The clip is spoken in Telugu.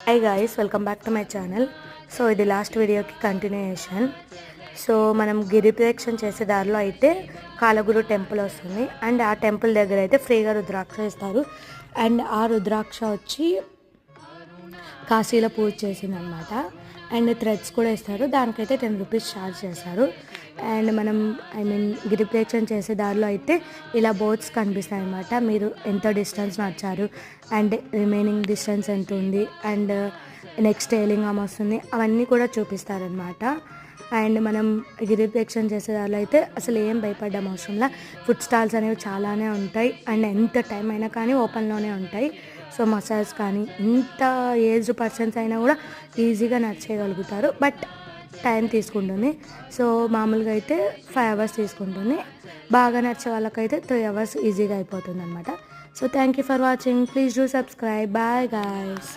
Hi guys, welcome back to my channel. So ఇది లాస్ట్ వీడియోకి కంటిన్యూయేషన్. సో మనం గిరి ప్రదక్షిణ చేసే దారిలో అయితే కాలగురు టెంపుల్ వస్తుంది. అండ్ ఆ టెంపుల్ దగ్గర అయితే ఫ్రీగా రుద్రాక్ష ఇస్తారు. అండ్ ఆ రుద్రాక్ష వచ్చి కాశీలో పూజ చేసింది అనమాట. అండ్ థ్రెడ్స్ కూడా ఇస్తారు. దానికైతే 10 రూపీస్ ఛార్జ్ చేస్తారు. అండ్ మనం గిరి ప్రదక్షిణ చేసే దారిలో అయితే ఇలా బోర్డ్స్ కనిపిస్తాయి అన్నమాట. మీరు ఎంత డిస్టెన్స్ నడిచారు అండ్ రిమైనింగ్ డిస్టెన్స్ ఎంత ఉంది అండ్ నెక్స్ట్ ఏ లింగం వస్తుంది అవన్నీ కూడా చూపిస్తారనమాట. అండ్ మనం గిరి ప్రదక్షిణ చేసే దారిలో అయితే అసలు ఏం భయపడ్డం అవసరంలా. ఫుడ్ స్టాల్స్ అనేవి చాలానే ఉంటాయి. అండ్ ఎంత టైం అయినా కానీ ఓపెన్లోనే ఉంటాయి. సో మసాజ్ కానీ ఎంత ఏజ్డ్ పర్సన్స్ అయినా కూడా ఈజీగా నడిచేయగలుగుతారు. బట్ టైం తీసుకుంటుంది. సో మామూలుగా అయితే 5 అవర్స్ తీసుకుంటుంది. బాగా నడిచే వాళ్ళకైతే 3 అవర్స్ ఈజీగా అయిపోతుంది అనమాట. So thank you for watching. Please do subscribe. Bye guys.